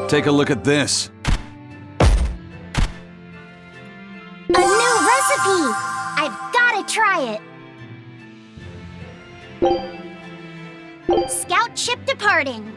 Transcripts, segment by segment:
Take a look at this. A new recipe! I've gotta try it! Scout ship departing!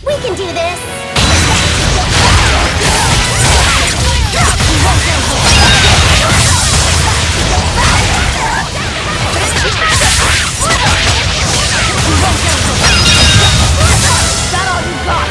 We can do this! That all you got?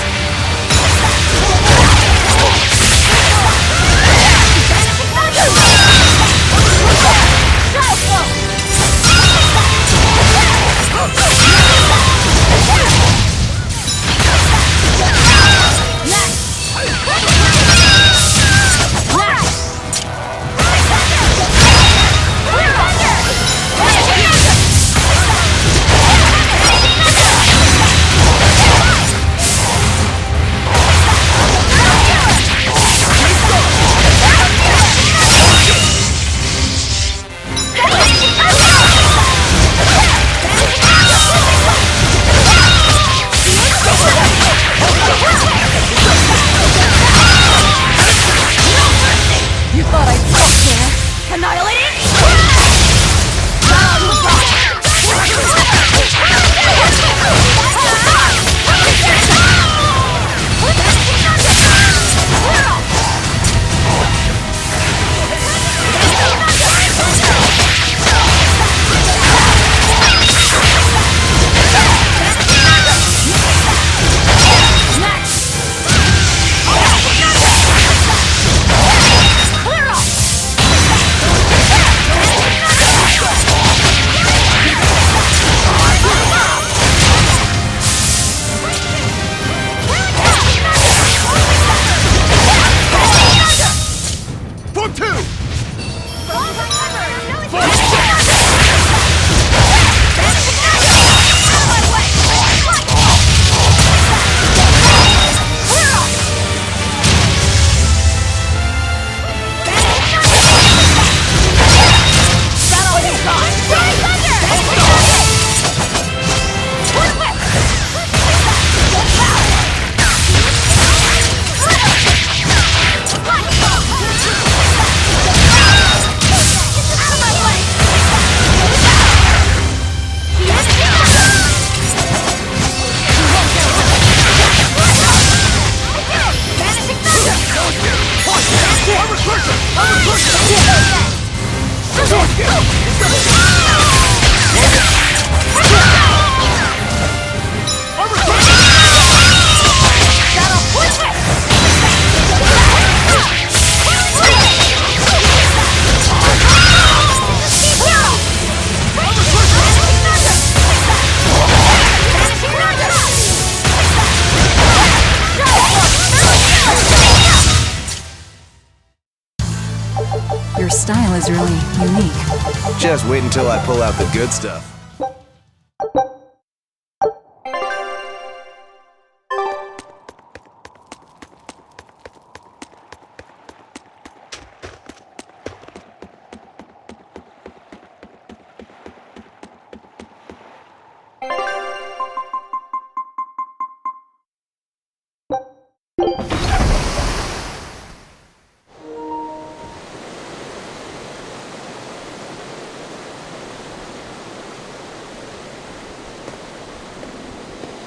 Your style is really unique. Just wait until I pull out the good stuff.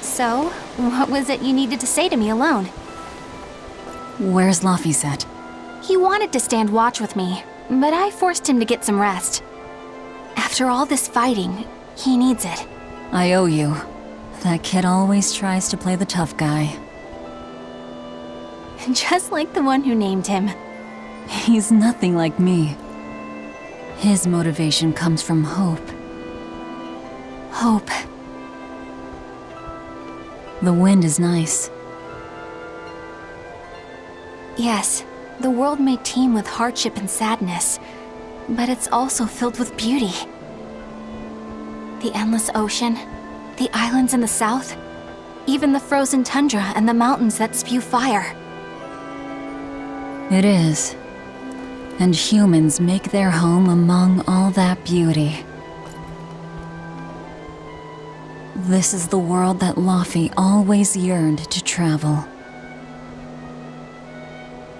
So, what was it you needed to say to me alone? Where's Laphicet? He wanted to stand watch with me, but I forced him to get some rest. After all this fighting, he needs it. I owe you. That kid always tries to play the tough guy. Just like the one who named him. He's nothing like me. His motivation comes from hope. Hope. The wind is nice. Yes, the world may teem with hardship and sadness, but it's also filled with beauty. The endless ocean, the islands in the south, even the frozen tundra and the mountains that spew fire. It is. And humans make their home among all that beauty. This is the world that Laphi always yearned to travel.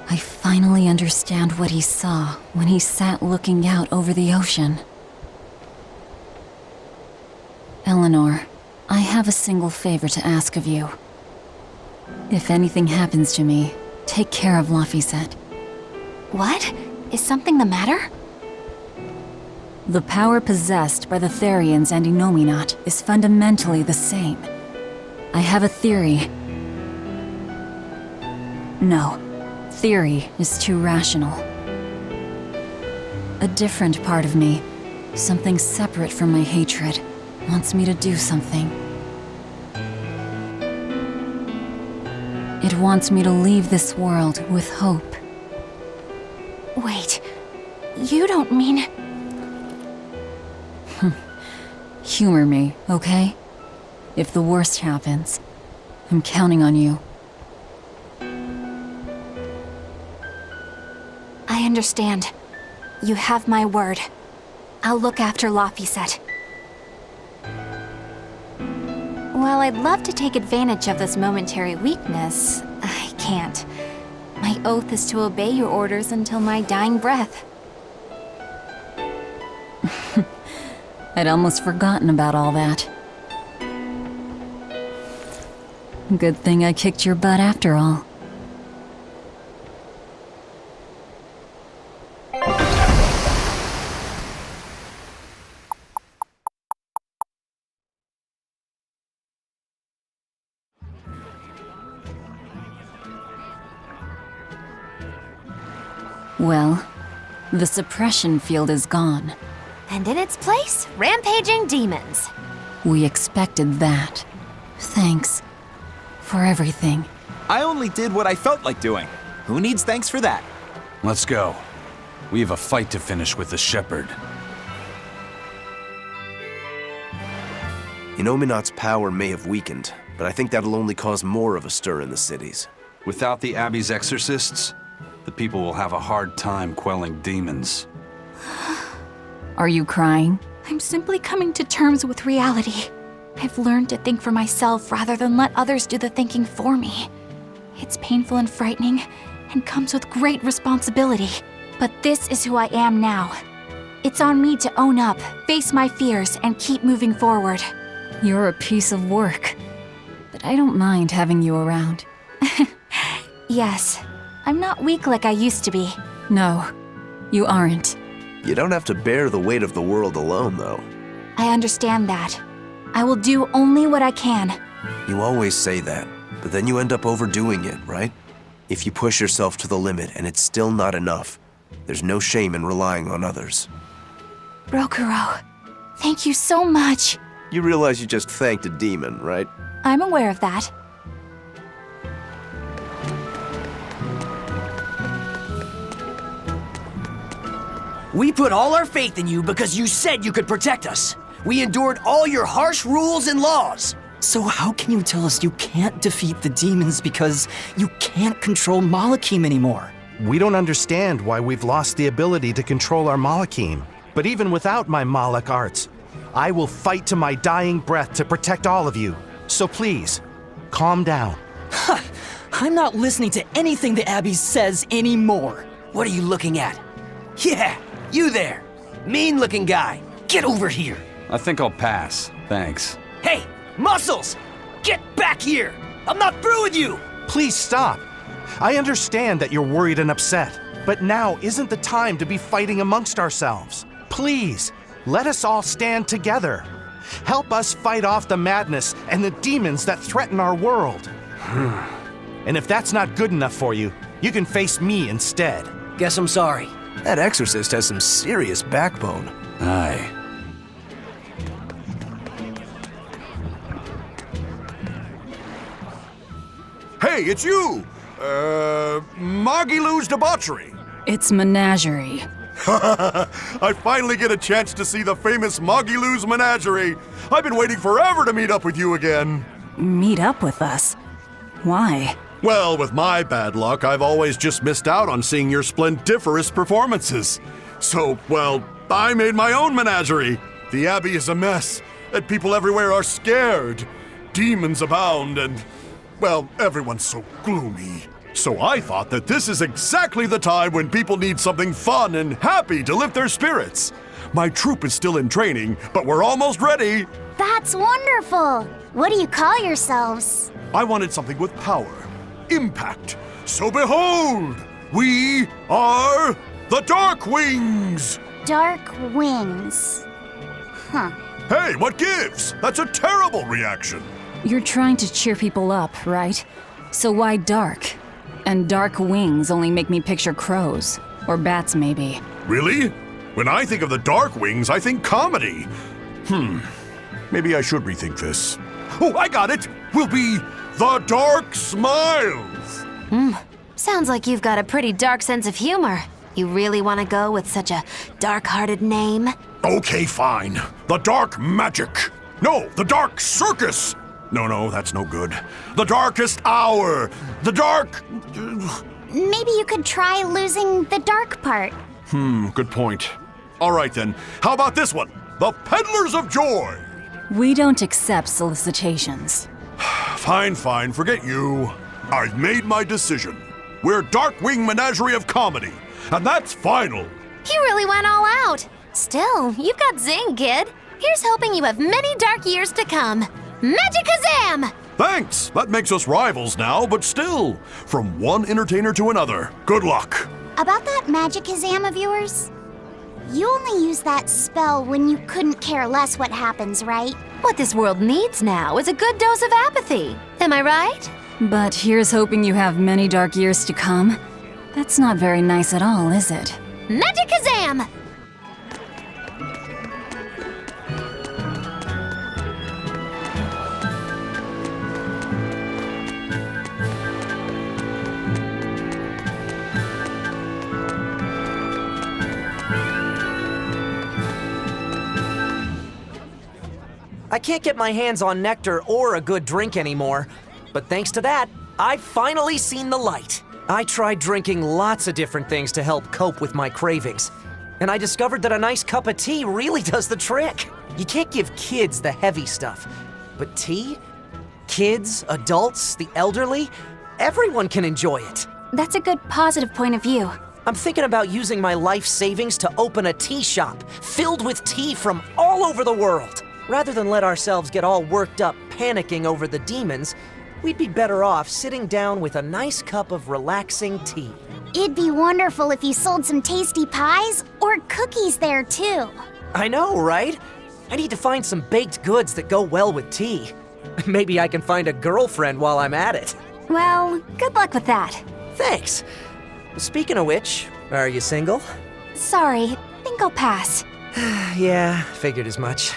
I finally understand what he saw when he sat looking out over the ocean. Eleanor, I have a single favor to ask of you. If anything happens to me, take care of Laphicet. What? Is something the matter? The power possessed by the Therians and Innominat is fundamentally the same. I have a theory. No, theory is too rational. A different part of me, something separate from my hatred, wants me to do something. It wants me to leave this world with hope. Wait, you don't mean... Humor me, okay? If the worst happens, I'm counting on you. I understand. You have my word. I'll look after Laphicet. While I'd love to take advantage of this momentary weakness, I can't. My oath is to obey your orders until my dying breath. I'd almost forgotten about all that. Good thing I kicked your butt after all. Well, the suppression field is gone. And in its place, rampaging demons. We expected that. Thanks for everything. I only did what I felt like doing. Who needs thanks for that? Let's go. We have a fight to finish with the Shepherd. Innominat's power may have weakened, but I think that'll only cause more of a stir in the cities. Without the Abbey's exorcists, the people will have a hard time quelling demons. Are you crying? I'm simply coming to terms with reality. I've learned to think for myself rather than let others do the thinking for me. It's painful and frightening, and comes with great responsibility. But this is who I am now. It's on me to own up, face my fears, and keep moving forward. You're a piece of work, but I don't mind having you around. Yes, I'm not weak like I used to be. No, you aren't. You don't have to bear the weight of the world alone, though. I understand that. I will do only what I can. You always say that, but then you end up overdoing it, right? If you push yourself to the limit and it's still not enough, there's no shame in relying on others. Rokuro, thank you so much. You realize you just thanked a demon, right? I'm aware of that. We put all our faith in you because you said you could protect us. We endured all your harsh rules and laws. So how can you tell us you can't defeat the demons because you can't control Malakim anymore? We don't understand why we've lost the ability to control our Malakim. But even without my Malak arts, I will fight to my dying breath to protect all of you. So please, calm down. I'm not listening to anything the Abbey says anymore. What are you looking at? Yeah, you there. Mean-looking guy. Get over here. I think I'll pass. Thanks. Hey, Muscles! Get back here! I'm not through with you! Please stop. I understand that you're worried and upset, but now isn't the time to be fighting amongst ourselves. Please, let us all stand together. Help us fight off the madness and the demons that threaten our world. And if that's not good enough for you, you can face me instead. Guess I'm sorry. That exorcist has some serious backbone. Aye. Hey, it's you! Magilou's Debauchery. It's Menagerie. I finally get a chance to see the famous Magilou's Menagerie. I've been waiting forever to meet up with you again. Meet up with us? Why? Well, with my bad luck, I've always just missed out on seeing your splendiferous performances. So, well, I made my own menagerie. The Abbey is a mess, and people everywhere are scared. Demons abound, and, well, everyone's so gloomy. So I thought that this is exactly the time when people need something fun and happy to lift their spirits. My troupe is still in training, but we're almost ready. That's wonderful. What do you call yourselves? I wanted something with power, impact. So behold, we are the Dark Wings. Dark Wings. Huh. Hey, what gives? That's a terrible reaction. You're trying to cheer people up, right? So why dark? And dark wings only make me picture crows. Or bats, maybe. Really? When I think of the Dark Wings, I think comedy. Maybe I should rethink this. Oh, I got it! We'll be the Dark Smiles! Sounds like you've got a pretty dark sense of humor. You really want to go with such a dark-hearted name? Okay, fine. The Dark Magic. No, the Dark Circus. No, that's no good. The Darkest Hour. The Dark... Maybe you could try losing the dark part. Good point. All right then, how about this one? The Peddlers of Joy. We don't accept solicitations. Fine, forget you. I've made my decision. We're Darkwing Menagerie of Comedy, and that's final. You really went all out. Still, you've got zing, kid. Here's hoping you have many dark years to come. Magikazam! Thanks! That makes us rivals now, but still, from one entertainer to another. Good luck. About that Magikazam of yours? You only use that spell when you couldn't care less what happens, right? What this world needs now is a good dose of apathy. Am I right? But here's hoping you have many dark years to come. That's not very nice at all, is it? Magikazam! I can't get my hands on nectar or a good drink anymore. But thanks to that, I've finally seen the light. I tried drinking lots of different things to help cope with my cravings. And I discovered that a nice cup of tea really does the trick. You can't give kids the heavy stuff. But tea? Kids, adults, the elderly, everyone can enjoy it. That's a good positive point of view. I'm thinking about using my life savings to open a tea shop filled with tea from all over the world. Rather than let ourselves get all worked up panicking over the demons, we'd be better off sitting down with a nice cup of relaxing tea. It'd be wonderful if you sold some tasty pies or cookies there, too. I know, right? I need to find some baked goods that go well with tea. Maybe I can find a girlfriend while I'm at it. Well, good luck with that. Thanks. Speaking of which, are you single? Sorry, think I'll pass. Yeah, figured as much.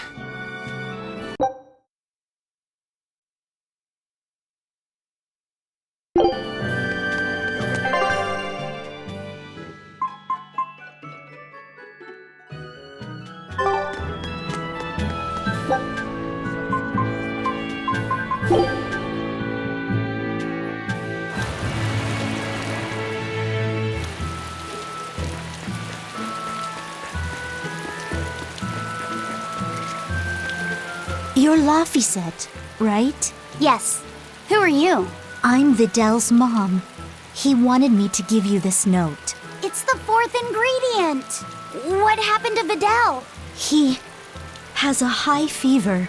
You're Laphicet, right? Yes. Who are you? I'm Vidal's mom. He wanted me to give you this note. It's the fourth ingredient. What happened to Vidal? He has a high fever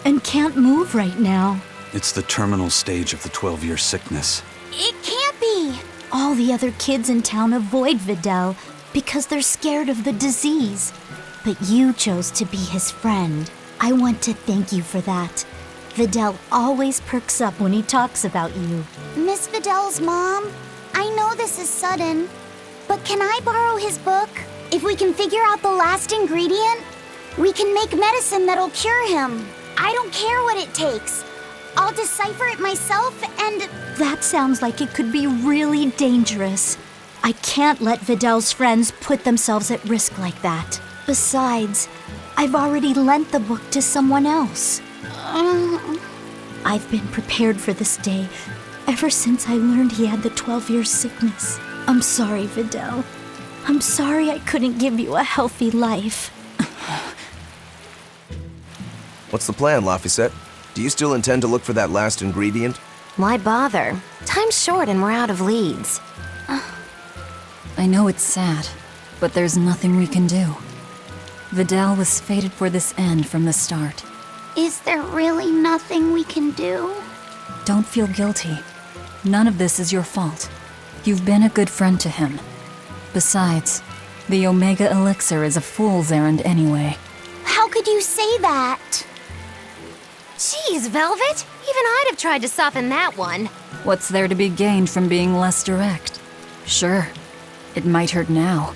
and can't move right now. It's the terminal stage of the 12-year sickness. It can't be. All the other kids in town avoid Vidal because they're scared of the disease. But you chose to be his friend. I want to thank you for that. Vidal always perks up when he talks about you. Miss Vidal's mom, I know this is sudden, but can I borrow his book? If we can figure out the last ingredient, we can make medicine that'll cure him. I don't care what it takes. I'll decipher it myself and... That sounds like it could be really dangerous. I can't let Vidal's friends put themselves at risk like that. Besides, I've already lent the book to someone else. I've been prepared for this day ever since I learned he had the 12-year sickness. I'm sorry, Vidal. I'm sorry I couldn't give you a healthy life. What's the plan, Laphicet? Do you still intend to look for that last ingredient? Why bother? Time's short and we're out of leads. I know it's sad, but there's nothing we can do. Vidal was fated for this end from the start. Is there really nothing we can do? Don't feel guilty. None of this is your fault. You've been a good friend to him. Besides, the Omega Elixir is a fool's errand anyway. How could you say that? Jeez, Velvet! Even I'd have tried to soften that one. What's there to be gained from being less direct? Sure, it might hurt now,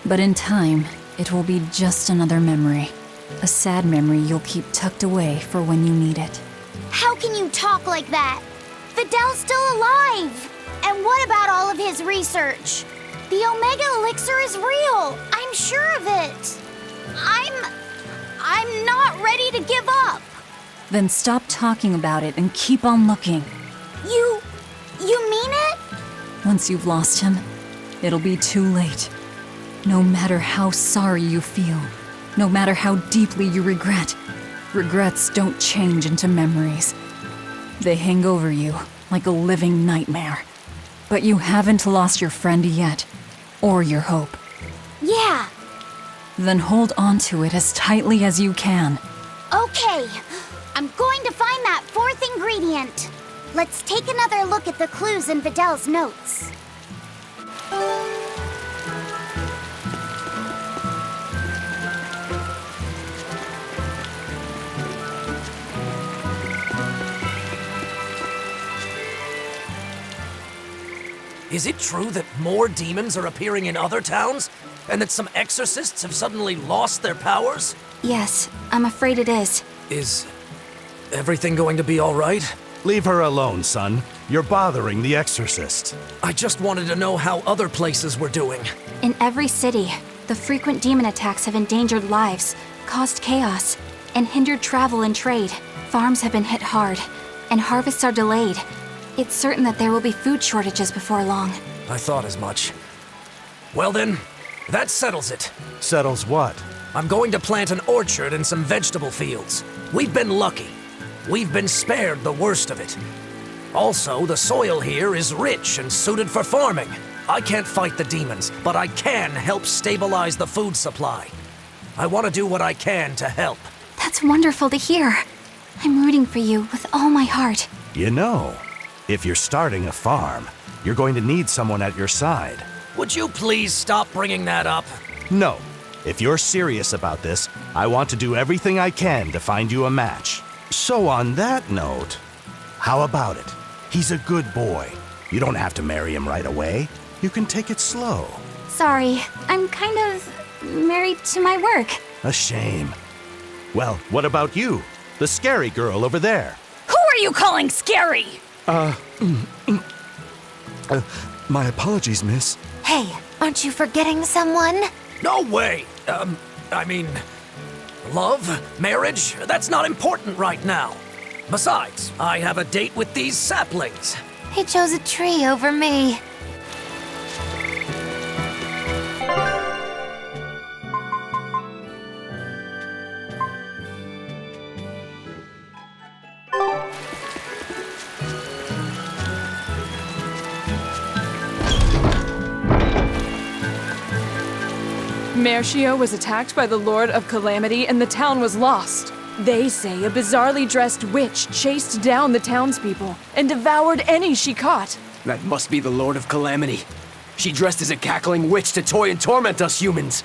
but in time, it will be just another memory. A sad memory you'll keep tucked away for when you need it. How can you talk like that? Vidal's still alive! And what about all of his research? The Omega Elixir is real! I'm sure of it! I'm not ready to give up! Then stop talking about it and keep on looking. You mean it? Once you've lost him, it'll be too late. No matter how sorry you feel, no matter how deeply you regret, regrets don't change into memories. They hang over you like a living nightmare. But you haven't lost your friend yet, or your hope. Yeah. Then hold on to it as tightly as you can. Okay. I'm going to find that fourth ingredient. Let's take another look at the clues in Vidal's notes. Is it true that more demons are appearing in other towns? And that some exorcists have suddenly lost their powers? Yes, I'm afraid it is. Is everything going to be all right? Leave her alone, son. You're bothering the exorcist. I just wanted to know how other places were doing. In every city, the frequent demon attacks have endangered lives, caused chaos, and hindered travel and trade. Farms have been hit hard, and harvests are delayed. It's certain that there will be food shortages before long. I thought as much. Well then, that settles it. Settles what? I'm going to plant an orchard and some vegetable fields. We've been lucky. We've been spared the worst of it. Also, the soil here is rich and suited for farming. I can't fight the demons, but I can help stabilize the food supply. I want to do what I can to help. That's wonderful to hear. I'm rooting for you with all my heart. You know, if you're starting a farm, you're going to need someone at your side. Would you please stop bringing that up? No. If you're serious about this, I want to do everything I can to find you a match. So on that note, how about it? He's a good boy. You don't have to marry him right away. You can take it slow. Sorry, I'm kind of married to my work. A shame. Well, what about you? The scary girl over there. Who are you calling scary? My apologies, miss. Hey, aren't you forgetting someone? No way! I mean, love, marriage, that's not important right now. Besides, I have a date with these saplings. He chose a tree over me. Mercio was attacked by the Lord of Calamity and the town was lost. They say a bizarrely dressed witch chased down the townspeople and devoured any she caught. That must be the Lord of Calamity. She dressed as a cackling witch to toy and torment us humans.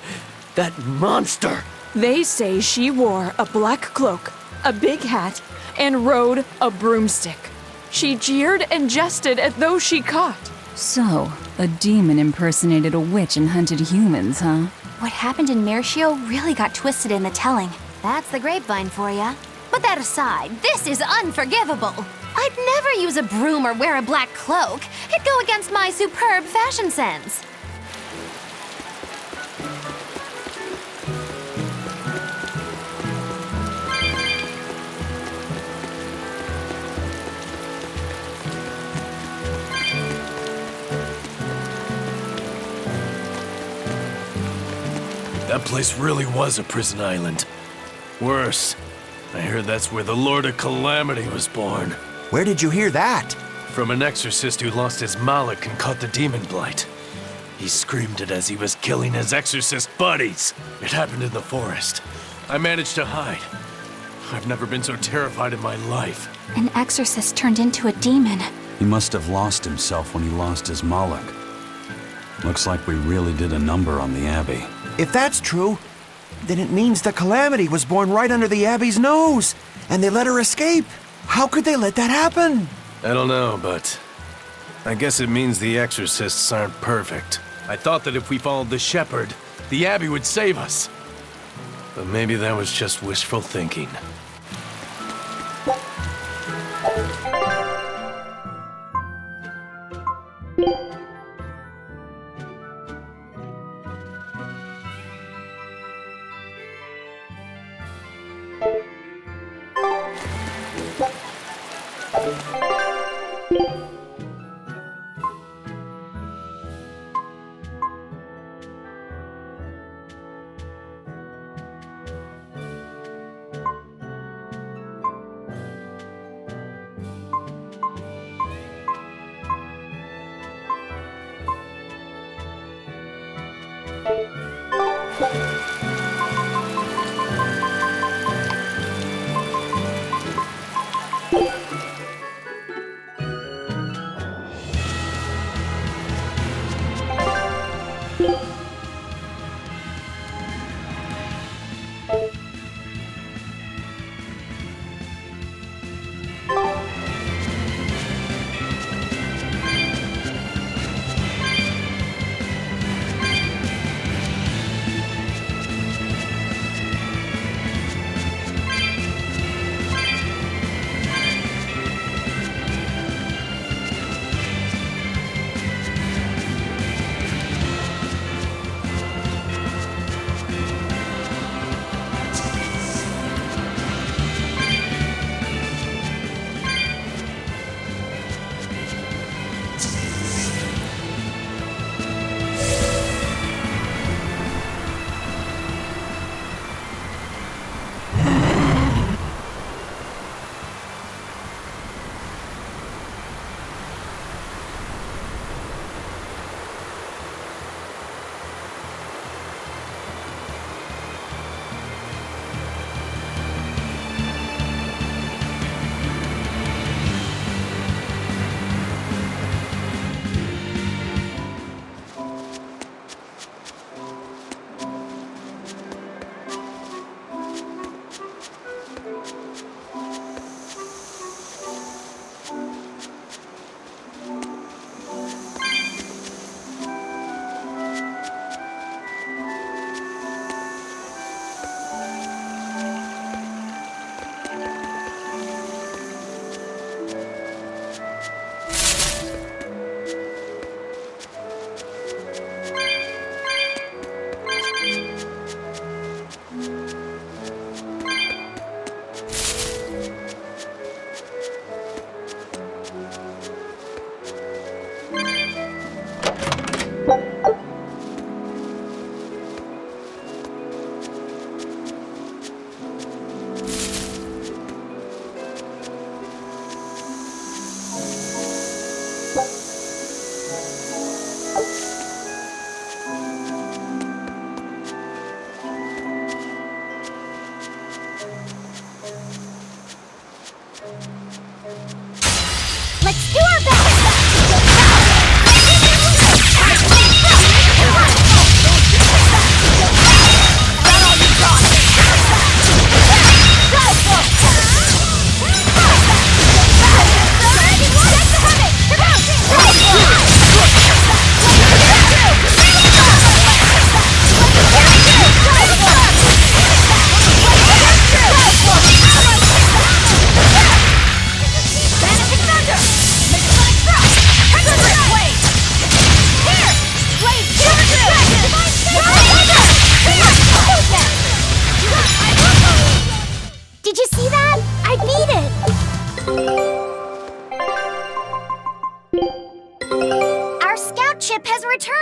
That monster! They say she wore a black cloak, a big hat, and rode a broomstick. She jeered and jested at those she caught. So, a demon impersonated a witch and hunted humans, huh? What happened in Mercio really got twisted in the telling. That's the grapevine for ya. But that aside, this is unforgivable. I'd never use a broom or wear a black cloak. It'd go against my superb fashion sense. That place really was a prison island. Worse, I heard that's where the Lord of Calamity was born. Where did you hear that? From an exorcist who lost his malak and caught the demon blight. He screamed it as he was killing his exorcist buddies. It happened in the forest. I managed to hide. I've never been so terrified in my life. An exorcist turned into a demon. He must have lost himself when he lost his malak. Looks like we really did a number on the Abbey. If that's true, then it means the Calamity was born right under the Abbey's nose, and they let her escape. How could they let that happen? I don't know, but I guess it means the exorcists aren't perfect. I thought that if we followed the shepherd, the Abbey would save us. But maybe that was just wishful thinking.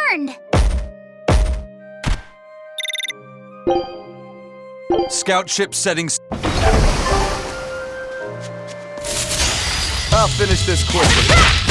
turned! Scout ship settings. I'll finish this quickly.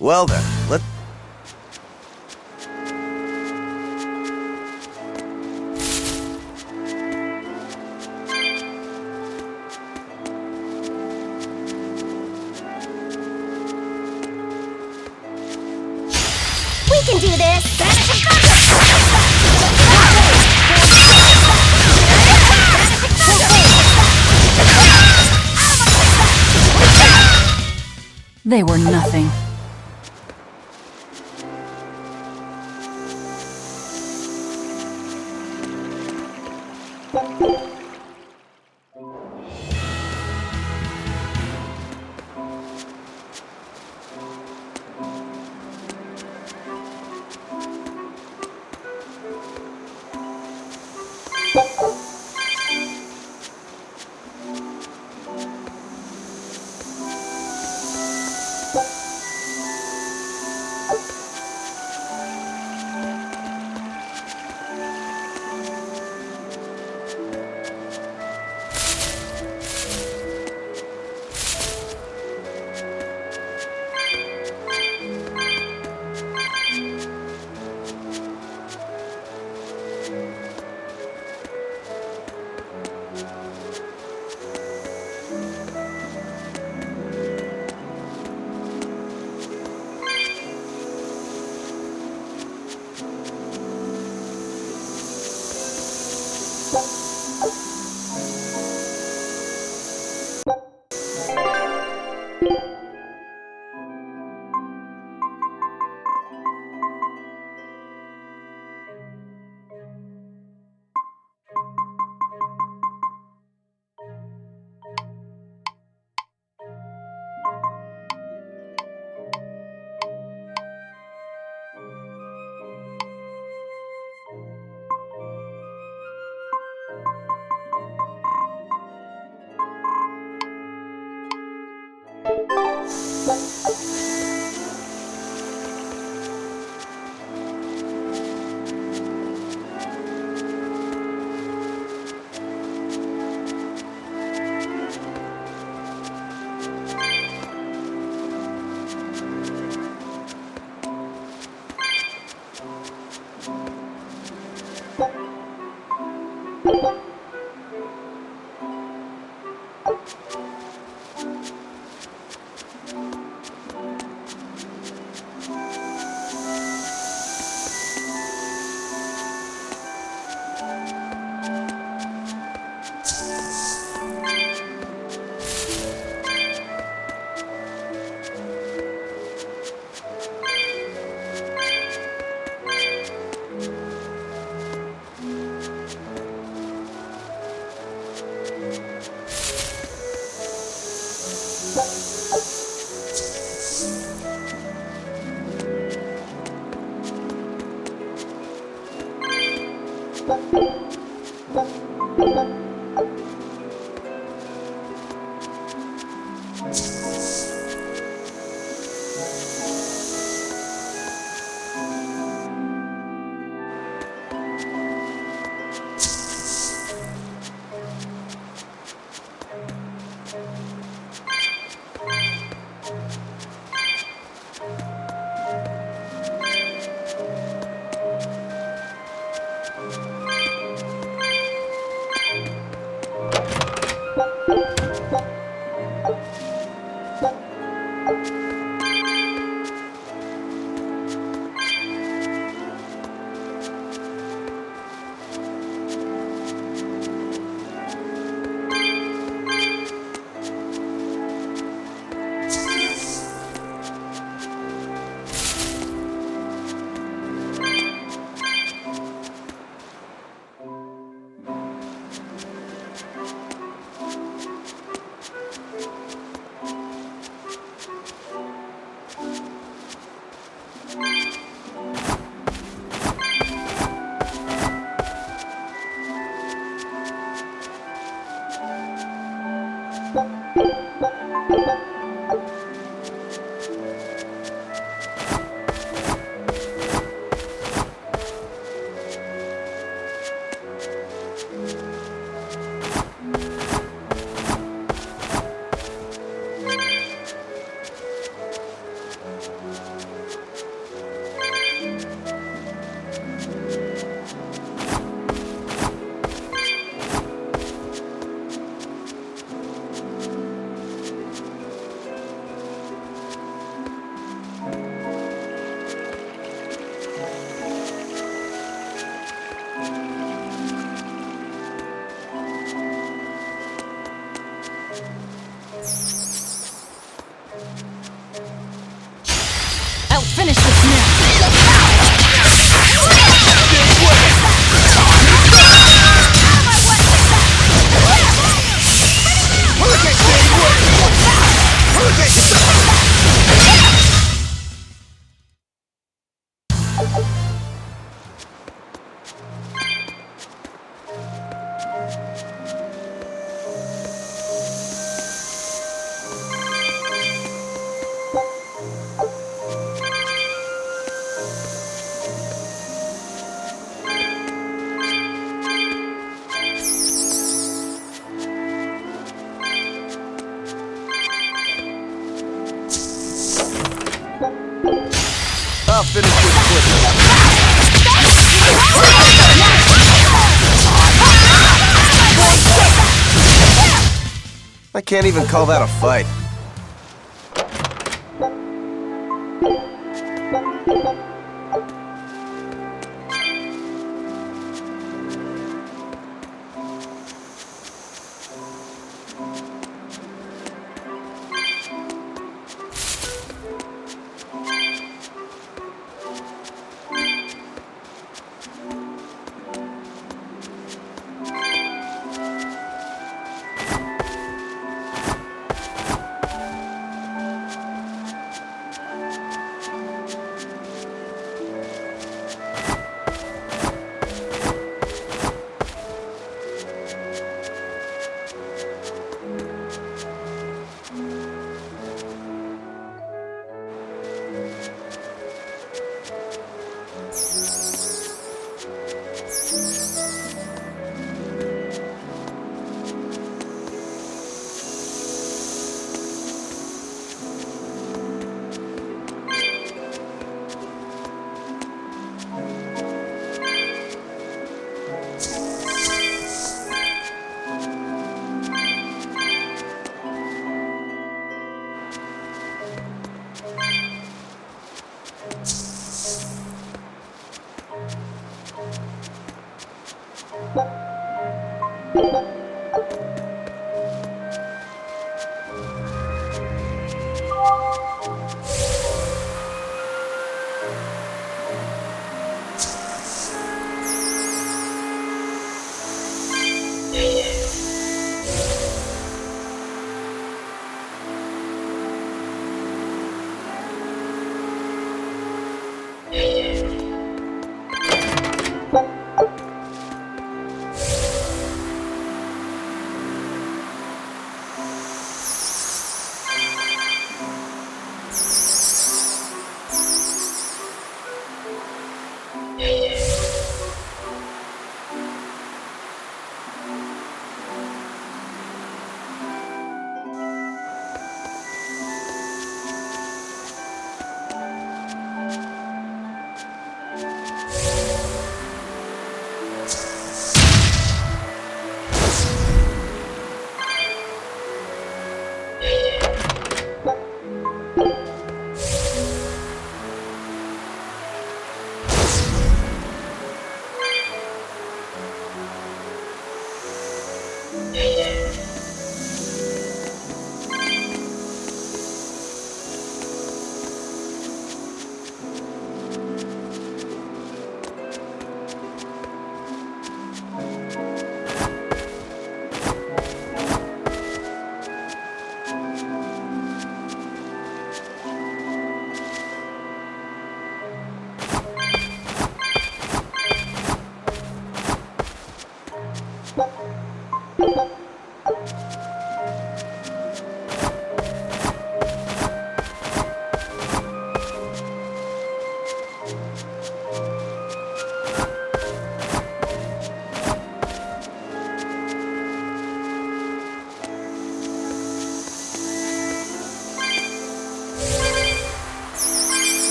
Well then, let's... We can do this! They were nothing. I'll finish this now! I'll finish this quickly. I can't even call that a fight.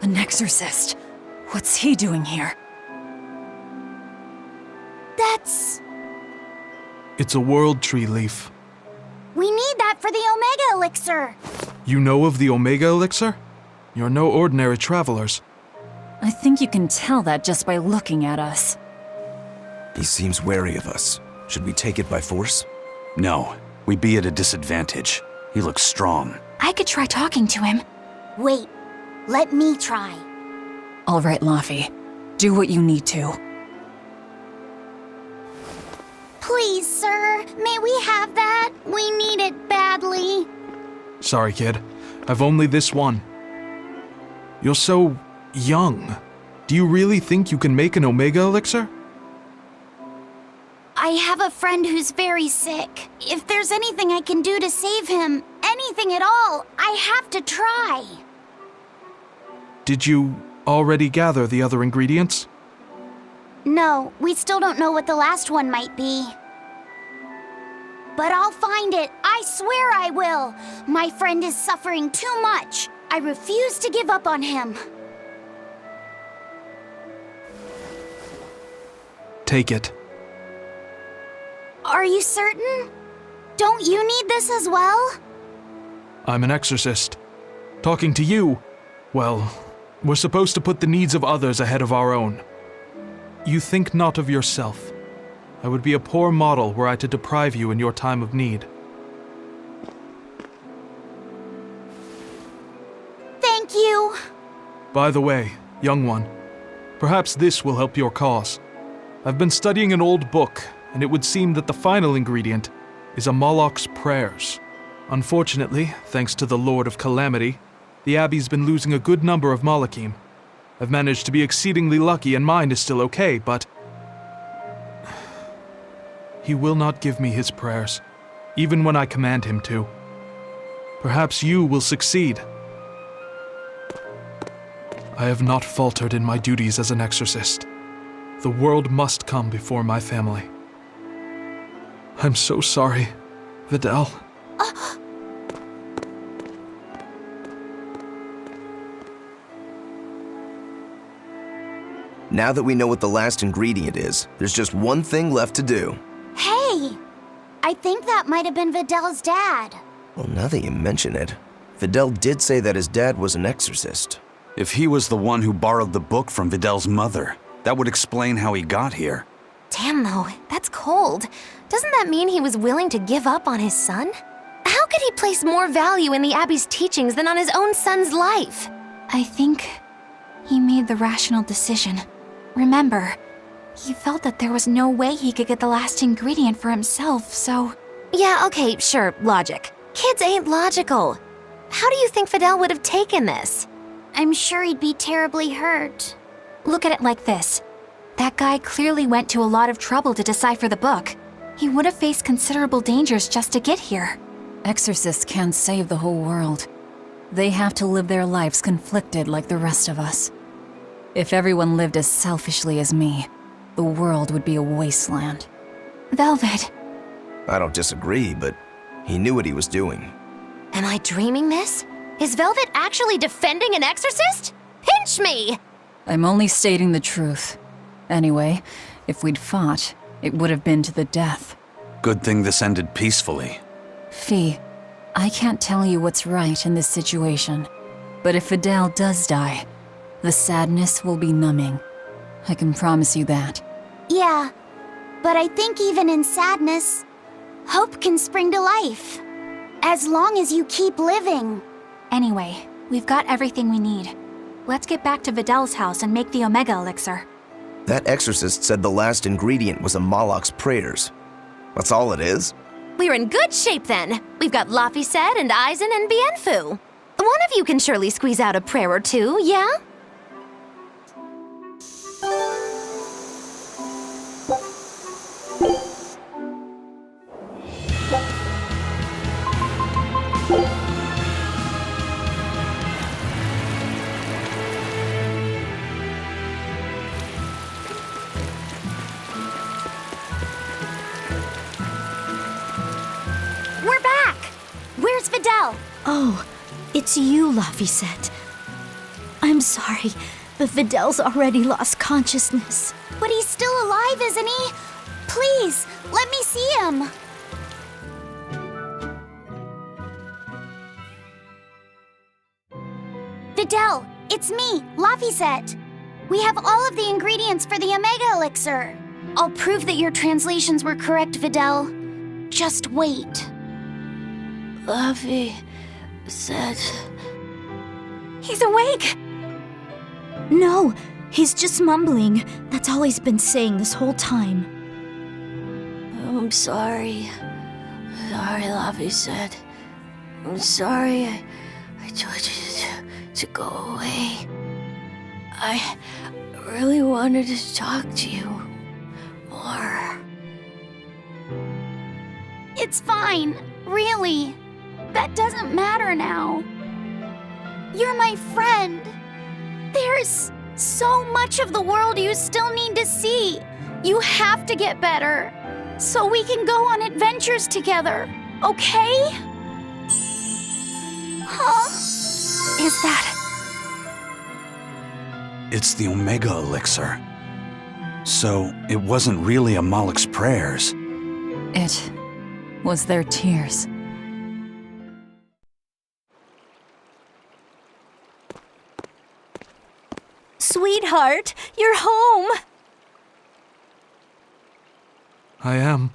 An exorcist. What's he doing here? That's... It's a world tree leaf. We need that for the Omega Elixir. You know of the Omega Elixir? You're no ordinary travelers. I think you can tell that just by looking at us. He seems wary of us. Should we take it by force? No, we'd be at a disadvantage. He looks strong. I could try talking to him. Wait, let me try. All right, Laffy. Do what you need to. Please, sir, may we have that? We need it badly. Sorry, kid. I've only this one. You're so young. Do you really think you can make an Omega Elixir? I have a friend who's very sick. If there's anything I can do to save him, anything at all, I have to try. Did you already gather the other ingredients? No, we still don't know what the last one might be. But I'll find it. I swear I will. My friend is suffering too much. I refuse to give up on him. Take it. Are you certain? Don't you need this as well? I'm an exorcist. Talking to you, well, we're supposed to put the needs of others ahead of our own. You think not of yourself. I would be a poor model were I to deprive you in your time of need. Thank you. By the way, young one, perhaps this will help your cause. I've been studying an old book, and it would seem that the final ingredient is a Moloch's prayers. Unfortunately, thanks to the Lord of Calamity, the Abbey's been losing a good number of Malachim. I've managed to be exceedingly lucky and mine is still okay, but... he will not give me his prayers, even when I command him to. Perhaps you will succeed. I have not faltered in my duties as an exorcist. The world must come before my family. I'm so sorry, Vidal. Now that we know what the last ingredient is, there's just one thing left to do. Hey! I think that might have been Vidal's dad. Well, now that you mention it, Vidal did say that his dad was an exorcist. If he was the one who borrowed the book from Vidal's mother, that would explain how he got here. Damn though, that's cold. Doesn't that mean he was willing to give up on his son? How could he place more value in the Abbey's teachings than on his own son's life? I think he made the rational decision. Remember, he felt that there was no way he could get the last ingredient for himself, so... Yeah, okay, sure, logic. Kids ain't logical. How do you think Vidal would have taken this? I'm sure he'd be terribly hurt. Look at it like this. That guy clearly went to a lot of trouble to decipher the book. He would have faced considerable dangers just to get here. Exorcists can't save the whole world. They have to live their lives conflicted like the rest of us. If everyone lived as selfishly as me, the world would be a wasteland. Velvet. I don't disagree, but he knew what he was doing. Am I dreaming this? Is Velvet actually defending an exorcist? Pinch me! I'm only stating the truth. Anyway, if we'd fought, it would have been to the death. Good thing this ended peacefully. Fee, I can't tell you what's right in this situation, but if Vidal does die, the sadness will be numbing. I can promise you that. Yeah, but I think even in sadness, hope can spring to life. As long as you keep living. Anyway, we've got everything we need. Let's get back to Vidal's house and make the Omega Elixir. That exorcist said the last ingredient was a Moloch's prayers. That's all it is? We're in good shape then. We've got Laphicet and Aizen and Bienfu. One of you can surely squeeze out a prayer or two, yeah? We're back! Where's Vidal? Oh, it's you, Laphicet. I'm sorry, but Vidal's already lost consciousness. But he's still alive, isn't he? Please, let me see him. Vidal, it's me, Laphicet. We have all of the ingredients for the Omega Elixir. I'll prove that your translations were correct, Vidal. Just wait. Laphicet. He's awake! No, he's just mumbling. That's all he's been saying this whole time. I'm sorry. Sorry, Laphicet. I'm sorry I told you to go away. I really wanted to talk to you more. It's fine, really. That doesn't matter now. You're my friend. There's so much of the world you still need to see. You have to get better, so we can go on adventures together, okay? Huh? Is that... It's the Omega Elixir. So, it wasn't really a Moloch's prayers. It was their tears. Sweetheart, you're home! I am.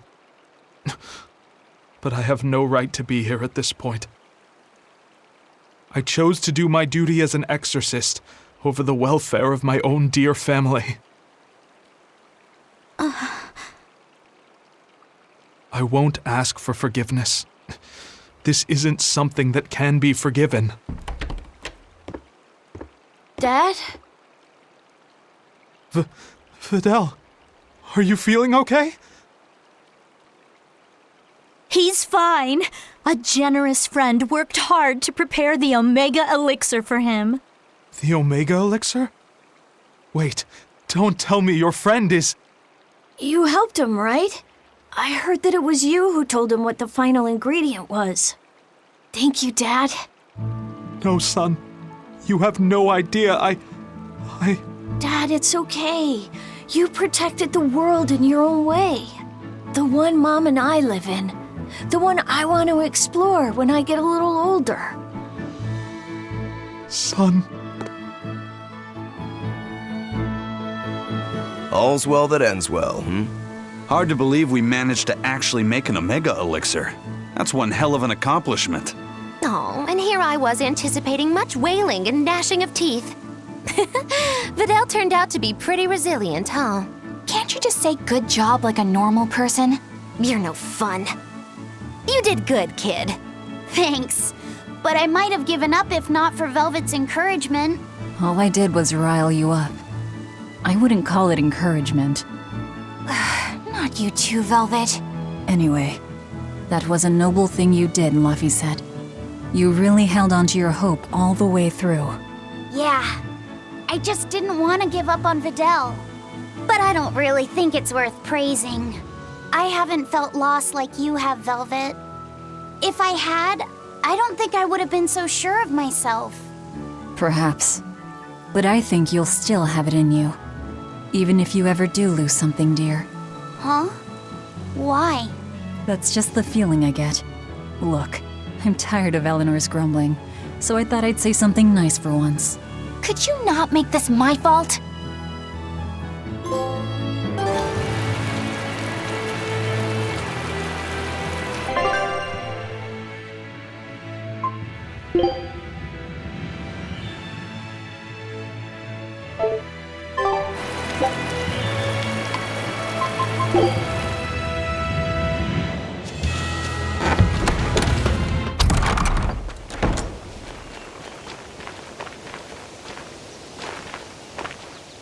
But I have no right to be here at this point. I chose to do my duty as an exorcist over the welfare of my own dear family. I won't ask for forgiveness. This isn't something that can be forgiven. Dad? Vidal, are you feeling okay? He's fine. A generous friend worked hard to prepare the Omega Elixir for him. The Omega Elixir? Wait, don't tell me your friend is... You helped him, right? I heard that it was you who told him what the final ingredient was. Thank you, Dad. No, son. You have no idea. I... Dad, it's okay. You protected the world in your own way. The one Mom and I live in. The one I want to explore when I get a little older. Son. All's well that ends well, Hard to believe we managed to actually make an Omega Elixir. That's one hell of an accomplishment. Oh, and here I was anticipating much wailing and gnashing of teeth. Vidal turned out to be pretty resilient, huh? Can't you just say good job like a normal person? You're no fun. You did good, kid. Thanks. but I might have given up if not for Velvet's encouragement. All I did was rile you up. I wouldn't call it encouragement. Not you too, Velvet. Anyway, that was a noble thing you did, Luffy said. You really held on to your hope all the way through. Yeah, I just didn't want to give up on Videl. But I don't really think it's worth praising. I haven't felt lost like you have, Velvet. If I had, I don't think I would have been so sure of myself. Perhaps. But I think you'll still have it in you. Even if you ever do lose something dear. Huh? Why? That's just the feeling I get. Look, I'm tired of Eleanor's grumbling, so I thought I'd say something nice for once. Could you not make this my fault?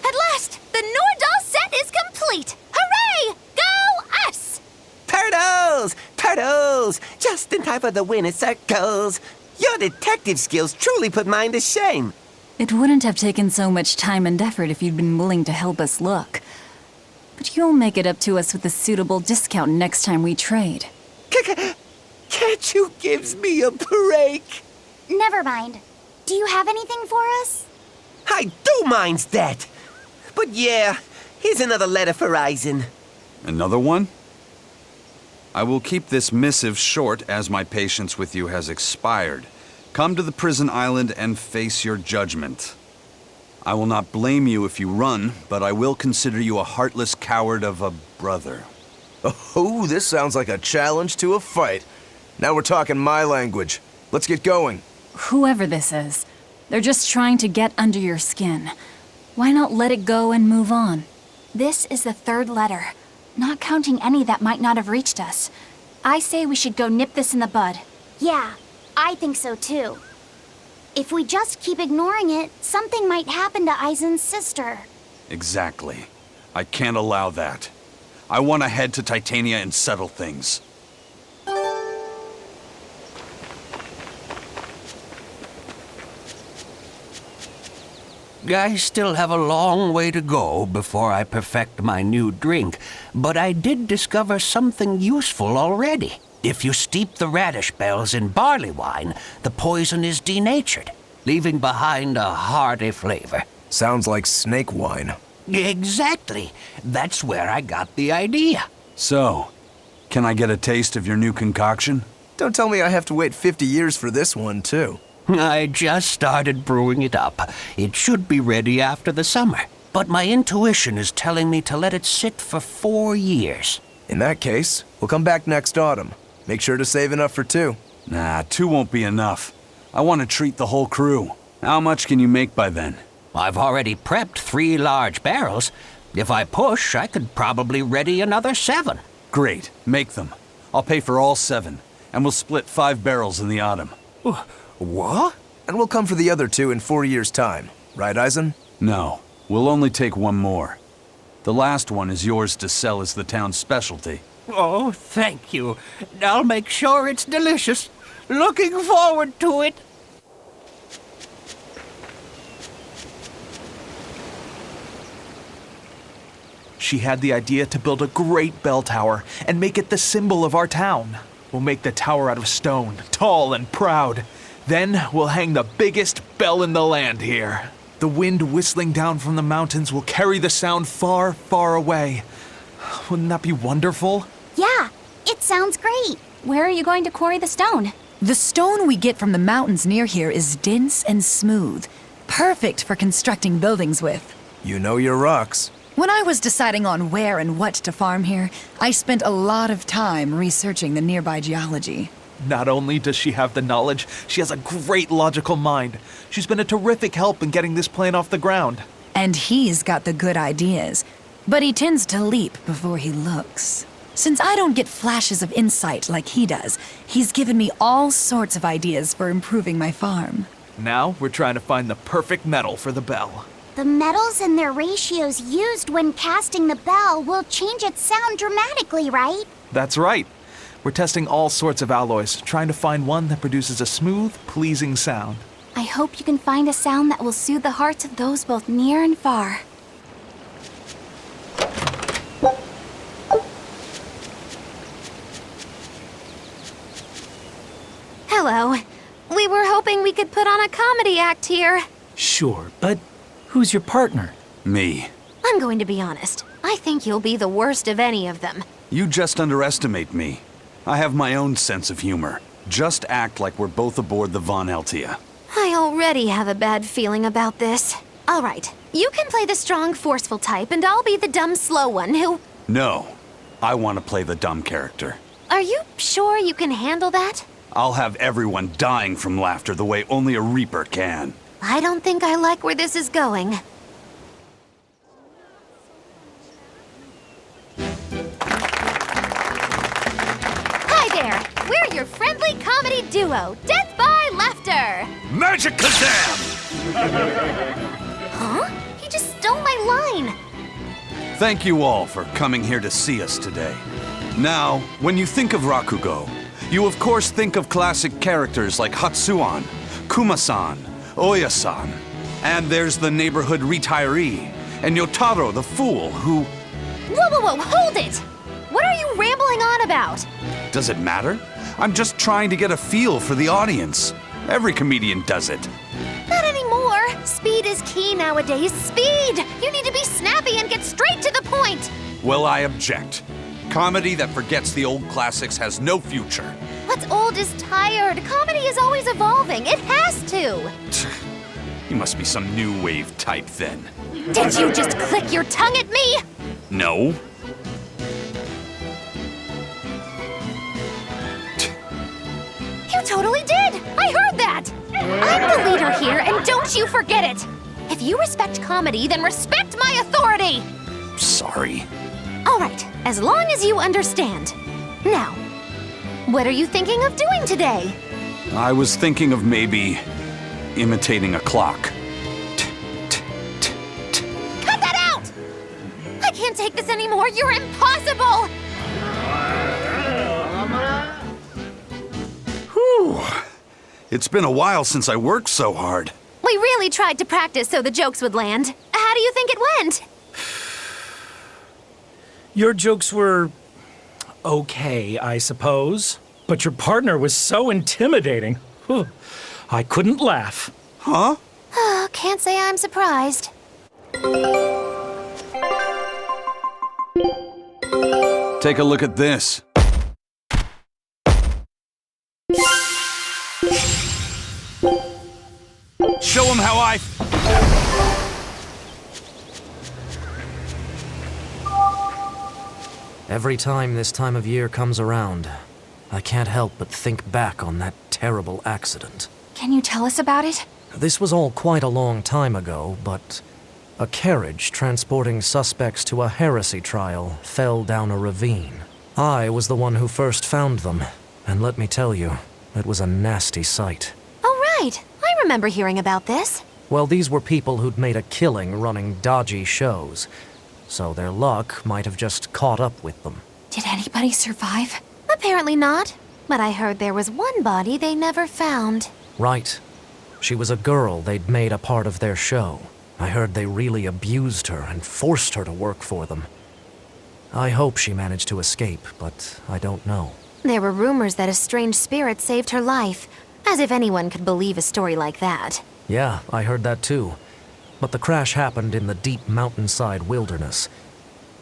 At last, the Nordal set is complete! Hooray! Go us! Turtles! Turtles! Just in time for the winner circles. Your detective skills truly put mine to shame. It wouldn't have taken so much time and effort if you'd been willing to help us look. But you'll make it up to us with a suitable discount next time we trade. Can't you give me a break? Never mind. Do you have anything for us? I do mind that. But yeah, here's another letter for Eisen. Another one? I will keep this missive short as my patience with you has expired. Come to the prison island and face your judgment. I will not blame you if you run, but I will consider you a heartless coward of a brother. Oh, this sounds like a challenge to a fight. Now we're talking my language. Let's get going. Whoever this is, they're just trying to get under your skin. Why not let it go and move on? This is the third letter, not counting any that might not have reached us. I say we should go nip this in the bud. Yeah, I think so too. If we just keep ignoring it, something might happen to Eisen's sister. Exactly. I can't allow that. I want to head to Titania and settle things. I still have a long way to go before I perfect my new drink, but I did discover something useful already. If you steep the radish bells in barley wine, the poison is denatured, leaving behind a hearty flavor. Sounds like snake wine. Exactly. That's where I got the idea. So, can I get a taste of your new concoction? Don't tell me I have to wait 50 years for this one, too. I just started brewing it up. It should be ready after the summer. But my intuition is telling me to let it sit for 4 years. In that case, we'll come back next autumn. Make sure to save enough for 2. Nah, 2 won't be enough. I want to treat the whole crew. How much can you make by then? I've already prepped 3 large barrels. If I push, I could probably ready another 7. Great, make them. I'll pay for all 7, and we'll split 5 barrels in the autumn. What? And we'll come for the other 2 in 4 years' time. Right, Eisen? No, we'll only take 1 more. The last one is yours to sell as the town's specialty. Oh, thank you. I'll make sure it's delicious. Looking forward to it. She had the idea to build a great bell tower and make it the symbol of our town. We'll make the tower out of stone, tall and proud. Then we'll hang the biggest bell in the land here. The wind whistling down from the mountains will carry the sound far, far away. Wouldn't that be wonderful? Yeah, it sounds great. Where are you going to quarry the stone? The stone we get from the mountains near here is dense and smooth, perfect for constructing buildings with. You know your rocks. When I was deciding on where and what to farm here, I spent a lot of time researching the nearby geology. Not only does she have the knowledge, she has a great logical mind. She's been a terrific help in getting this plan off the ground. And he's got the good ideas, but he tends to leap before he looks. Since I don't get flashes of insight like he does, he's given me all sorts of ideas for improving my farm. Now we're trying to find the perfect metal for the bell. The metals and their ratios used when casting the bell will change its sound dramatically, right? That's right. We're testing all sorts of alloys, trying to find one that produces a smooth, pleasing sound. I hope you can find a sound that will soothe the hearts of those both near and far. Hello. We were hoping we could put on a comedy act here. Sure, but who's your partner? Me. I'm going to be honest. I think you'll be the worst of any of them. You just underestimate me. I have my own sense of humor. Just act like we're both aboard the Von Eltia. I already have a bad feeling about this. All right, you can play the strong, forceful type, and I'll be the dumb, slow one who... No. I want to play the dumb character. Are you sure you can handle that? I'll have everyone dying from laughter the way only a Reaper can. I don't think I like where this is going. Hi there! We're your friendly comedy duo, Death by Laughter! Magic Kazam! Huh? He just stole my line! Thank you all for coming here to see us today. Now, when you think of Rakugo, you of course think of classic characters like Hatsuan, Kuma-san, Oya-san, and there's the neighborhood retiree, and Yotaro the fool who... Whoa, hold it! What are you rambling on about? Does it matter? I'm just trying to get a feel for the audience. Every comedian does it. Not anymore! Speed is key nowadays. Speed! You need to be snappy and get straight to the point! Well, I object. Comedy that forgets the old classics has no future. What's old is tired. Comedy is always evolving. It has to. You must be some new wave type then. Did you just click your tongue at me? No. You totally did! I heard that! I'm the leader here, and don't you forget it! If you respect comedy, then respect my authority! Sorry. All right, as long as you understand. Now, what are you thinking of doing today? I was thinking of maybe imitating a clock. Cut that out! I can't take this anymore. You're impossible! Whew. It's been a while since I worked so hard. We really tried to practice so the jokes would land. How do you think it went? Your jokes were okay, I suppose. But your partner was so intimidating. Whew. I couldn't laugh. Huh? Can't say I'm surprised. Take a look at this. Show him how I... Every time this time of year comes around, I can't help but think back on that terrible accident. Can you tell us about it? This was all quite a long time ago, but a carriage transporting suspects to a heresy trial fell down a ravine. I was the one who first found them, and let me tell you, it was a nasty sight. Oh, right. I remember hearing about this. Well, these were people who'd made a killing running dodgy shows, so their luck might have just caught up with them. Did anybody survive? Apparently not. But I heard there was one body they never found. Right. She was a girl they'd made a part of their show. I heard they really abused her and forced her to work for them. I hope she managed to escape, but I don't know. There were rumors that a strange spirit saved her life. As if anyone could believe a story like that. Yeah, I heard that too. But the crash happened in the deep mountainside wilderness.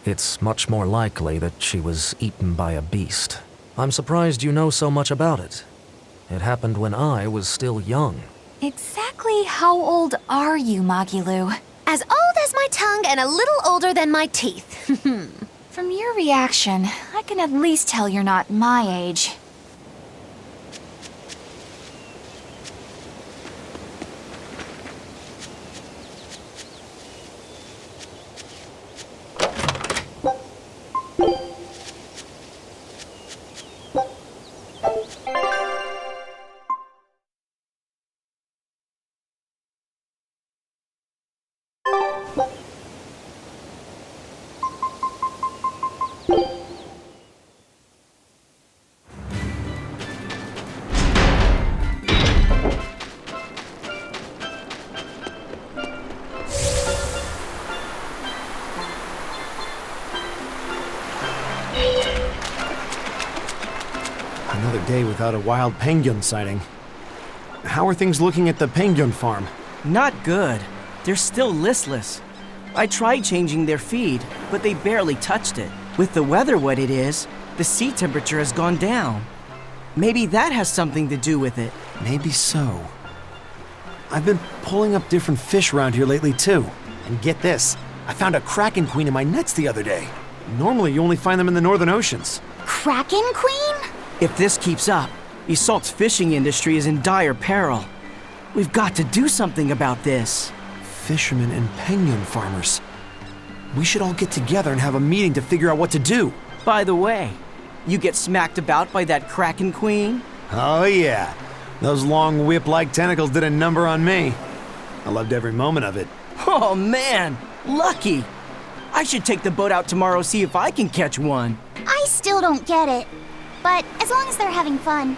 It's much more likely that she was eaten by a beast. I'm surprised you know so much about it. It happened when I was still young. Exactly how old are you, Magilu? As old as my tongue and a little older than my teeth. From your reaction, I can at least tell you're not my age. day without a wild penguin sighting. How are things looking at the penguin farm? Not good. They're still listless. I tried changing their feed, but they barely touched it. With the weather what it is, the sea temperature has gone down. Maybe that has something to do with it. Maybe so. I've been pulling up different fish around here lately too. And get this, I found a kraken queen in my nets the other day. Normally you only find them in the northern oceans. Kraken Queen? If this keeps up, Isolt's fishing industry is in dire peril. We've got to do something about this. Fishermen and penguin farmers. We should all get together and have a meeting to figure out what to do. By the way, you get smacked about by that Kraken Queen? Oh yeah. Those long whip-like tentacles did a number on me. I loved every moment of it. Oh man, lucky. I should take the boat out tomorrow, see if I can catch one. I still don't get it. But as long as they're having fun.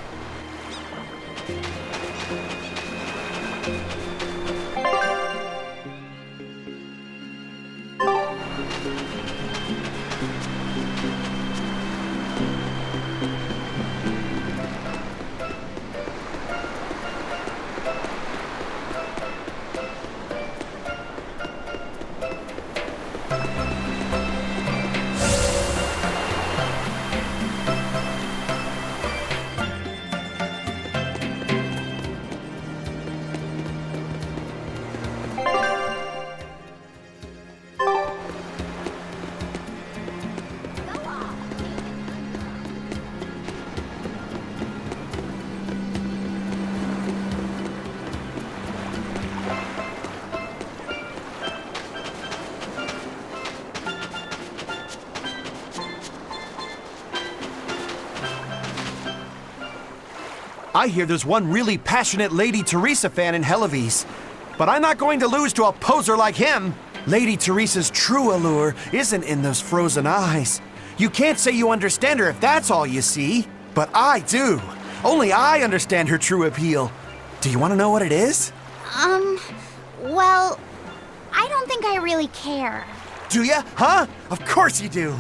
I hear there's one really passionate Lady Teresa fan in Helives. But I'm not going to lose to a poser like him. Lady Teresa's true allure isn't in those frozen eyes. You can't say you understand her if that's all you see. But I do. Only I understand her true appeal. Do you want to know what it is? Well, I don't think I really care. Do ya? Huh? Of course you do.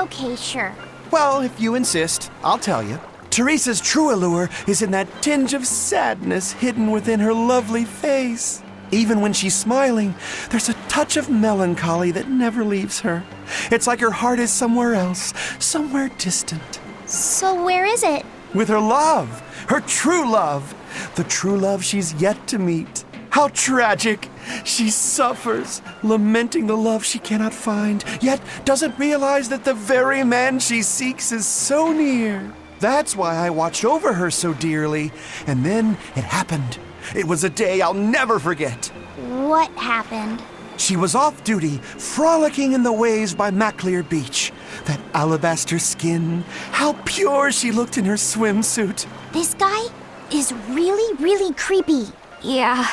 Okay, sure. Well, if you insist, I'll tell you. Teresa's true allure is in that tinge of sadness hidden within her lovely face. Even when she's smiling, there's a touch of melancholy that never leaves her. It's like her heart is somewhere else, somewhere distant. So where is it? With her love, her true love, the true love she's yet to meet. How tragic! She suffers, lamenting the love she cannot find, yet doesn't realize that the very man she seeks is so near. That's why I watched over her so dearly. And then it happened. It was a day I'll never forget. What happened? She was off duty, frolicking in the waves by Maclear Beach. That alabaster skin, how pure she looked in her swimsuit. This guy is really, really creepy. Yeah,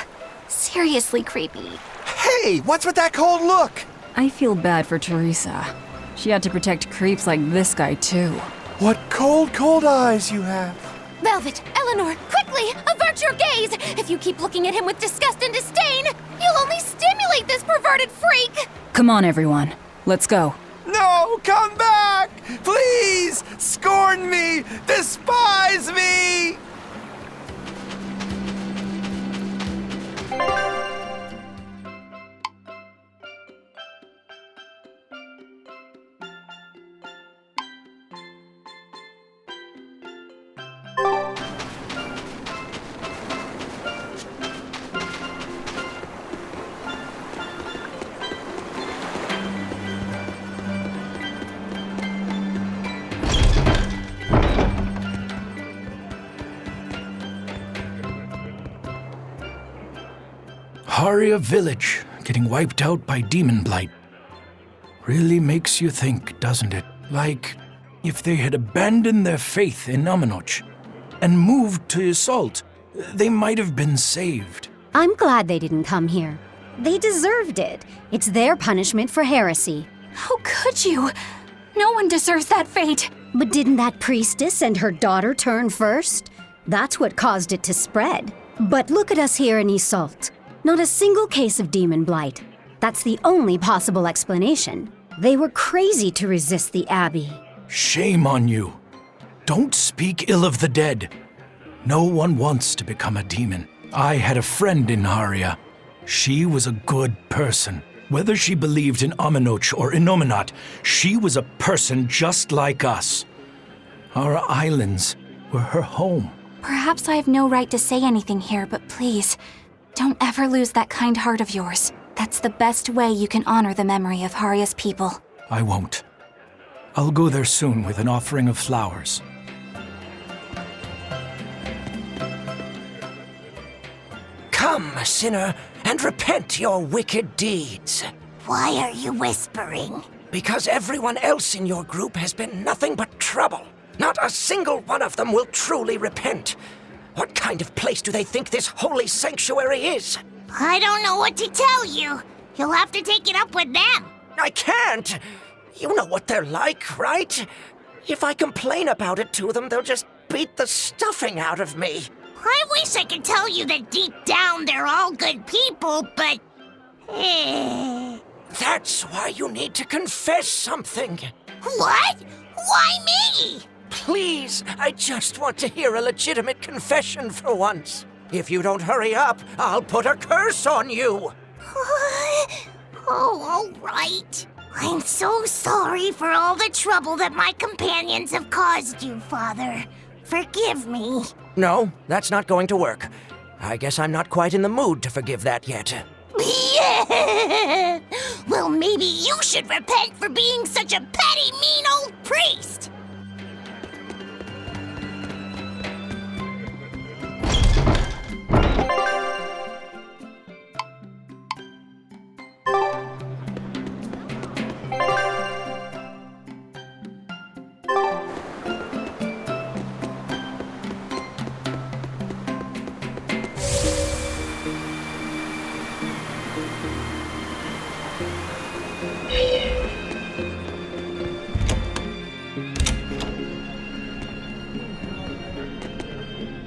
seriously creepy. Hey, what's with that cold look? I feel bad for Teresa. She had to protect creeps like this guy, too. What cold, cold eyes you have. Velvet, Eleanor, quickly, avert your gaze! If you keep looking at him with disgust and disdain, you'll only stimulate this perverted freak! Come on, everyone. Let's go. No, come back! Please! Scorn me! Despise me! Haria village getting wiped out by demon blight. Really makes you think, doesn't it? Like, if they had abandoned their faith in Aminoch and moved to Isolt, they might have been saved. I'm glad they didn't come here. They deserved it. It's their punishment for heresy. How could you? No one deserves that fate. But didn't that priestess and her daughter turn first? That's what caused it to spread. But look at us here in Isolt. Not a single case of demon blight. That's the only possible explanation. They were crazy to resist the Abbey. Shame on you. Don't speak ill of the dead. No one wants to become a demon. I had a friend in Haria. She was a good person. Whether she believed in Aminoch or Innominat, she was a person just like us. Our islands were her home. Perhaps I have no right to say anything here, but please, don't ever lose that kind heart of yours. That's the best way you can honor the memory of Haria's people. I won't. I'll go there soon with an offering of flowers. Come, sinner, and repent your wicked deeds. Why are you whispering? Because everyone else in your group has been nothing but trouble. Not a single one of them will truly repent. What kind of place do they think this holy sanctuary is? I don't know what to tell you. You'll have to take it up with them. I can't! You know what they're like, right? If I complain about it to them, they'll just beat the stuffing out of me. I wish I could tell you that deep down they're all good people, but... That's why you need to confess something. What? Why me? Please, I just want to hear a legitimate confession for once. If you don't hurry up, I'll put a curse on you. Oh, all right. I'm so sorry for all the trouble that my companions have caused you, Father. Forgive me. No, that's not going to work. I guess I'm not quite in the mood to forgive that yet. Yeah. Well, maybe you should repent for being such a petty, mean old priest.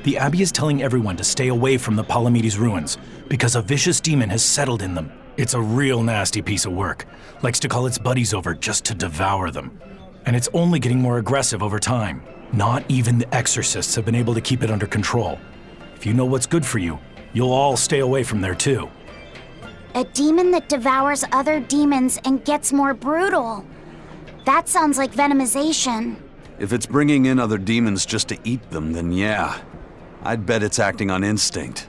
The Abbey is telling everyone to stay away from the Palamedes ruins because a vicious demon has settled in them. It's a real nasty piece of work. Likes to call its buddies over just to devour them. And it's only getting more aggressive over time. Not even the exorcists have been able to keep it under control. If you know what's good for you, you'll all stay away from there too. A demon that devours other demons and gets more brutal. That sounds like venomization. If it's bringing in other demons just to eat them, then yeah. I'd bet it's acting on instinct.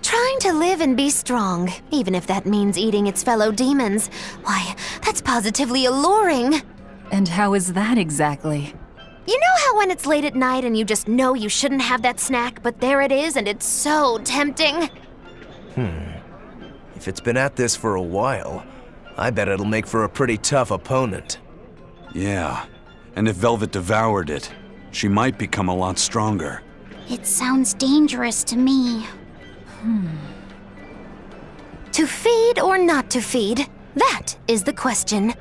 Trying to live and be strong, even if that means eating its fellow demons. Why, that's positively alluring. And how is that exactly? You know how when it's late at night and you just know you shouldn't have that snack, but there it is and it's so tempting? If it's been at this for a while, I bet it'll make for a pretty tough opponent. Yeah, and if Velvet devoured it, she might become a lot stronger. It sounds dangerous to me. To feed or not to feed? That is the question.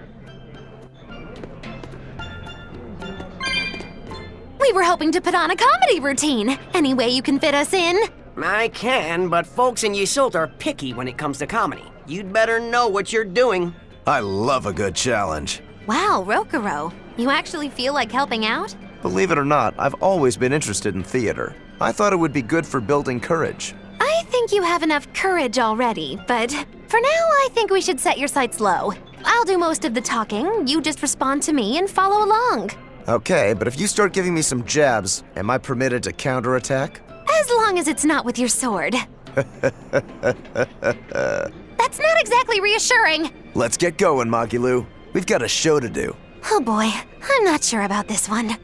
We were hoping to put on a comedy routine. Any way you can fit us in? I can, but folks in Yseult are picky when it comes to comedy. You'd better know what you're doing. I love a good challenge. Wow, Rokuro, you actually feel like helping out? Believe it or not, I've always been interested in theater. I thought it would be good for building courage. I think you have enough courage already, but for now I think we should set your sights low. I'll do most of the talking, you just respond to me and follow along. Okay, but if you start giving me some jabs, am I permitted to counterattack? As long as it's not with your sword. That's not exactly reassuring. Let's get going, Magilu. We've got a show to do. Oh boy, I'm not sure about this one.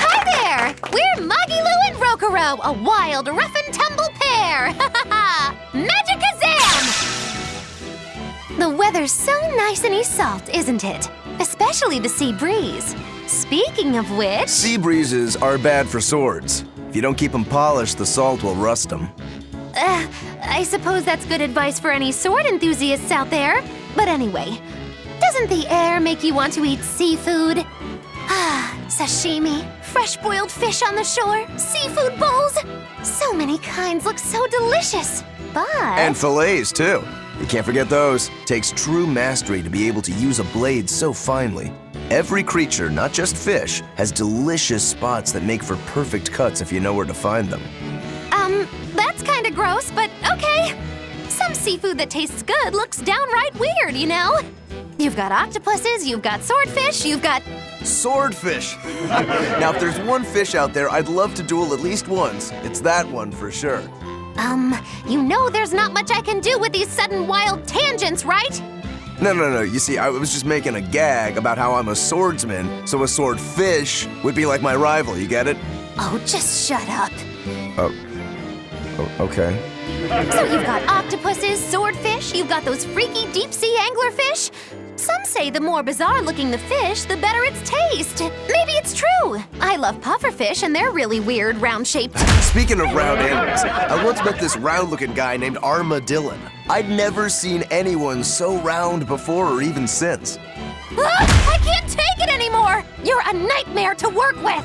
Hi there! We're Magilu and Rokuro, a wild, rough and tumble pair! Magicazam! The weather's so nice in Yseult, isn't it? Especially the sea breeze. Speaking of which... Sea breezes are bad for swords. If you don't keep them polished, the salt will rust them. I suppose that's good advice for any sword enthusiasts out there. But anyway, doesn't the air make you want to eat seafood? Sashimi, fresh-boiled fish on the shore, seafood bowls. So many kinds look so delicious, but... And fillets, too. You can't forget those. Takes true mastery to be able to use a blade so finely. Every creature, not just fish, has delicious spots that make for perfect cuts if you know where to find them. That's kinda gross, but okay. Some seafood that tastes good looks downright weird, you know? You've got octopuses, you've got swordfish, you've got... Swordfish! Now, if there's one fish out there I'd love to duel at least once, it's that one for sure. You know there's not much I can do with these sudden wild tangents, right? No. You see, I was just making a gag about how I'm a swordsman, so a swordfish would be like my rival, you get it? Oh, just shut up. Okay. So you've got octopuses, swordfish, you've got those freaky deep-sea anglerfish. Some say the more bizarre-looking the fish, the better its taste. Maybe it's true. I love pufferfish, and they're really weird, round-shaped. Speaking of round animals, I once met this round-looking guy named Armadillon. I'd never seen anyone so round before or even since. I can't take it anymore! You're a nightmare to work with!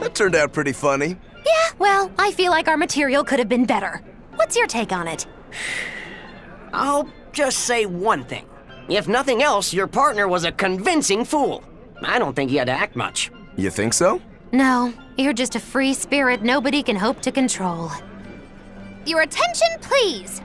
That turned out pretty funny. Yeah, well, I feel like our material could have been better. What's your take on it? I'll just say one thing. If nothing else, your partner was a convincing fool. I don't think he had to act much. You think so? No, you're just a free spirit nobody can hope to control. Your attention, please!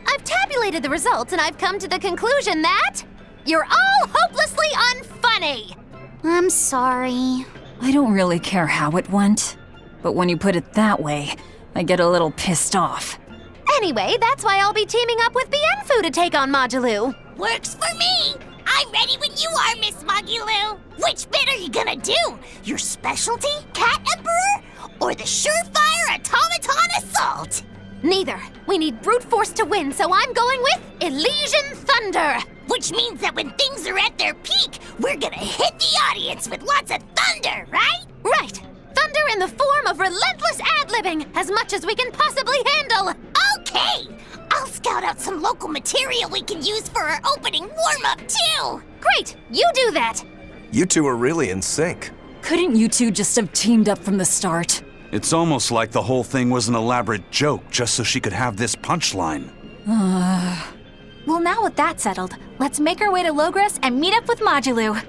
I've tabulated the results and I've come to the conclusion that you're all hopelessly unfunny! I'm sorry. I don't really care how it went, but when you put it that way, I get a little pissed off. Anyway, that's why I'll be teaming up with Bienfu to take on Majulu. Works for me! I'm ready when you are, Miss Magilou! Which bit are you gonna do? Your specialty, Cat Emperor? Or the surefire automaton assault? Neither. We need brute force to win, so I'm going with Elysian Thunder! Which means that when things are at their peak, we're gonna hit the audience with lots of thunder, right? Right! Thunder in the form of relentless ad-libbing, as much as we can possibly handle! Okay! I'll scout out some local material we can use for our opening warm-up, too! Great! You do that! You two are really in sync. Couldn't you two just have teamed up from the start? It's almost like the whole thing was an elaborate joke just so she could have this punchline. Well, now with that settled, let's make our way to Logres and meet up with Majulu.